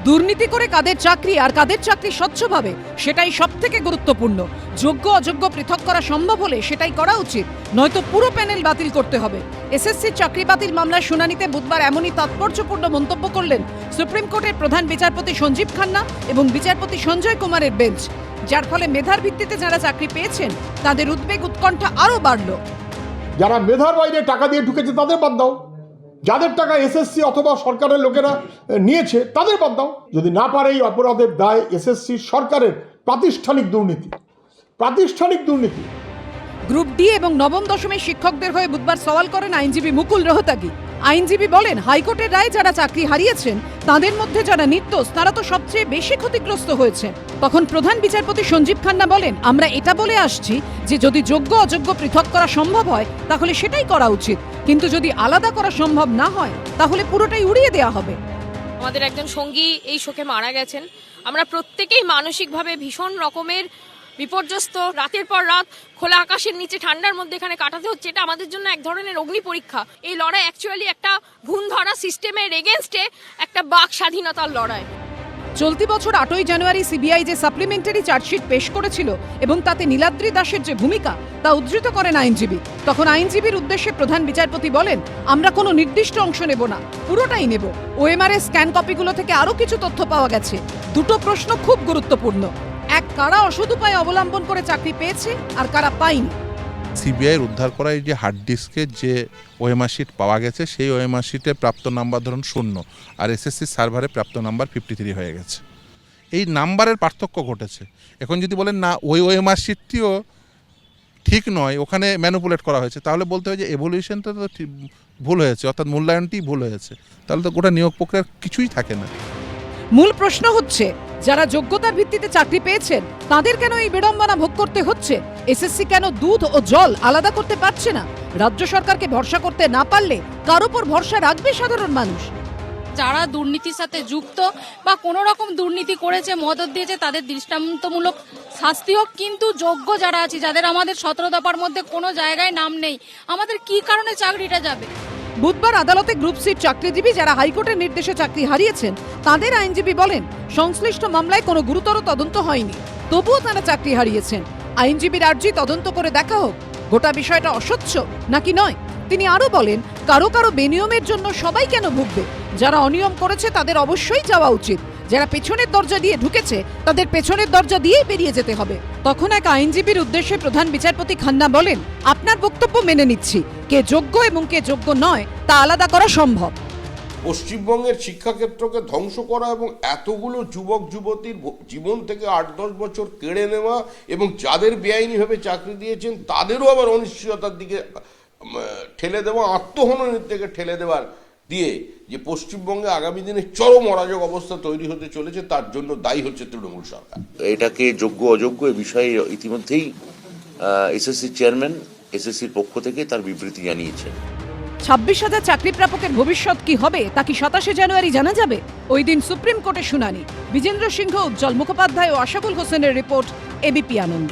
দুর্নীতি করে কাদের চাকরি আর কাদের চাকরি স্বচ্ছভাবে সেটাই সবথেকে গুরুত্বপূর্ণ। যোগ্য অযোগ্য পৃথক করা সম্ভব হলে সেটাই করা উচিত, নয়তো পুরো প্যানেল বাতিল করতে হবে। এসএসসির চাকরি বাতিল মামলার শুনানিতে বুধবার এমনই তাৎপর্যপূর্ণ মন্তব্য করলেন সুপ্রিম কোর্টের প্রধান বিচারপতি সঞ্জীব খান্না এবং বিচারপতি সঞ্জয় কুমারের বেঞ্চ, যার ফলে মেধার ভিত্তিতে যারা চাকরি পেয়েছেন তাদের উদ্বেগ উৎকণ্ঠা আরও বাড়ল। যারা মেধার বাইরে টাকা দিয়ে ঢুকেছে তাদের বাদ দাও, যাদের টাকা এসএসসি অথবা সরকারের লোকেরা নিয়েছে তাদের বাদ দাও। যদি না পারে এই অপরাধের দায় এসএসসি সরকারের প্রাতিষ্ঠানিক দুর্নীতি। গ্রুপ ডি এবং নবম দশমের শিক্ষকদের হয়ে বুধবার সওয়াল করেন আইনজীবী মুকুল রোহতাগি। আইনজীবী বলেন, হাইকোর্টের রায়ে যারা চাকরি হারিয়েছেন তাদের মধ্যে যারা নির্দোষ তারা তো সবচেয়ে বেশি ক্ষতিগ্রস্ত হয়েছেন। তখন প্রধান বিচারপতি সঞ্জীব খান্না বলেন, আমরা এটা বলে আসছি যে যদি যোগ্য অযোগ্য পৃথক করা সম্ভব হয় তাহলে সেটাই করা উচিত, কিন্তু যদি আলাদা করা সম্ভব না হয় তাহলে পুরোটাই উড়িয়ে দেওয়া হবে। আমাদের একজন সঙ্গী এই শোকে মারা গেছেন। আমরা প্রত্যেকেই মানসিকভাবে ভীষণ রকমের বিপর্যস্ত। রাতের পর রাত খোলা আকাশের নিচে ঠান্ডার মধ্যে এখানে কাটাতে হচ্ছে। এটা আমাদের জন্য এক ধরনের অগ্নি পরীক্ষা। এই লড়াই অ্যাকচুয়ালি একটা ভুল ধরা সিস্টেমের এগেনস্টে একটা বাক স্বাধীনতার লড়াই। চলতি বছর 8ই জানুয়ারি সিবিআই যে সাপ্লিমেন্টারি চার্জশিট পেশ করেছিল এবং তাতে নীলাদ্রি দাসের যে ভূমিকা তা উদ্ধৃত করেন আইনজীবী। তখন আইনজীবীর উদ্দেশ্যে প্রধান বিচারপতি বলেন, আমরা কোনো নির্দিষ্ট অংশ নেব না, পুরোটাই নেব। ওএমআর এর স্ক্যান কপিগুলো থেকে আরও কিছু তথ্য পাওয়া গেছে। দুটো প্রশ্ন খুব গুরুত্বপূর্ণ, এক, কারা অসৎ উপায় অবলম্বন করে চাকরি পেয়েছে আর কারা পায়নি। সিবিআইয়ের উদ্ধার করা এই যে হার্ড ডিস্কের যে ওএমআর শিট পাওয়া গেছে, সেই ওএমআর শিটে প্রাপ্ত নাম্বার ধরুন 0 আর এসএসসি সার্ভারে প্রাপ্ত নাম্বার 53 হয়ে গেছে। এই নাম্বারের পার্থক্য ঘটেছে। এখন যদি বলেন না ওই ওএমআর শিটটিও ঠিক নয়, ওখানে ম্যানিপুলেট করা হয়েছে, তাহলে বলতে হয় যে এভলিউশনটা তো ভুল হয়েছে, অর্থাৎ মূল্যায়নটি ভুল হয়েছে, তাহলে তো গোটা নিয়োগ প্রক্রিয়ার কিছুই থাকে না। মূল প্রশ্ন হচ্ছে, যারা যোগ্যতার ভিত্তিতে চাকরি পেয়েছেন তাদের কেন এই বিড়ম্বনা ভোগ করতে হচ্ছে? এসএসসি কেন দুধ ও জল আলাদা করতে পারছে না? রাজ্য সরকারকে ভরসা করতে না পারলে কার উপর ভরসা রাখবে সাধারণ মানুষ? যারা দুর্নীতির সাথে যুক্ত বা কোনো রকম দুর্নীতি করেছে, মদত দিয়েছে, তাদের দৃষ্টান্তমূলক শাস্তি হোক। কিন্তু যোগ্য যারা আছে, যাদের আমাদের 17 দফার মধ্যে কোনো জায়গায় নাম নেই, আমাদের কি কারণে চাকরিটা যাবে? বুধবার আদালতে গ্রুপ সির চাকরিজীবী যারা হাইকোর্টের নির্দেশে চাকরি হারিয়েছেন তাদের আইনজীবী বলেন, সংশ্লিষ্ট মামলায় কোনো গুরুতর তদন্ত হয়নি, তবুও তারা চাকরি হারিয়েছেন। আইনজীবীর আর্জি তদন্ত করে দেখা হোক গোটা বিষয়টা অস্বচ্ছ নাকি নয়। তিনি আরো বলেন, কারো কারো বেনিয়মের জন্য সবাই কেন ভুগবে? যারা অনিয়ম করেছে তাদের অবশ্যই যাওয়া উচিত, যারা পেছনের দরজা দিয়ে ঢুকেছে তাদের পেছনের দরজা দিয়েই বেরিয়ে যেতে হবে। তখন এক আইনজীবীর উদ্দেশ্যে প্রধান বিচারপতি খান্না বলেন, আপনার বক্তব্য মেনে নিচ্ছি, কে যোগ্য এবং কে যোগ্য নয় তা আলাদা করা সম্ভব। পশ্চিমবঙ্গের শিক্ষাক্ষেত্রকে ধ্বংস করা এবং এতগুলো যুবক যুবতীর জীবন থেকে 8-10 বছর কেড়ে নেওয়া এবং যাদের বেআইনিভাবে চাকরি দিয়েছেন তাদেরও আবার অনিশ্চয়তার দিকে ঠেলে দেওয়া, আত্মহননের দিকে ঠেলে দেওয়ার দিয়ে যে পশ্চিমবঙ্গে আগামী দিনে চরম অরাজক অবস্থা তৈরি হতে চলেছে, তার জন্য দায়ী হচ্ছে তৃণমূল সরকার। এটাকে যোগ্য অযোগ্য এ বিষয়ে ইতিমধ্যেই এসএসসি চেয়ারম্যান এসএসসির পক্ষ থেকে তার বিবৃতি জানিয়েছেন। 26,000 চাকরি প্রাপকের ভবিষ্যৎ কি হবে তা কি 27 জানুয়ারি জানা যাবে? ওই দিন সুপ্রিম কোর্টে শুনানি। বিজেন্দ্র সিংহ, উজ্জ্বল মুখোপাধ্যায় ও আশাবুল হোসেনের রিপোর্ট, এবিপি আনন্দ।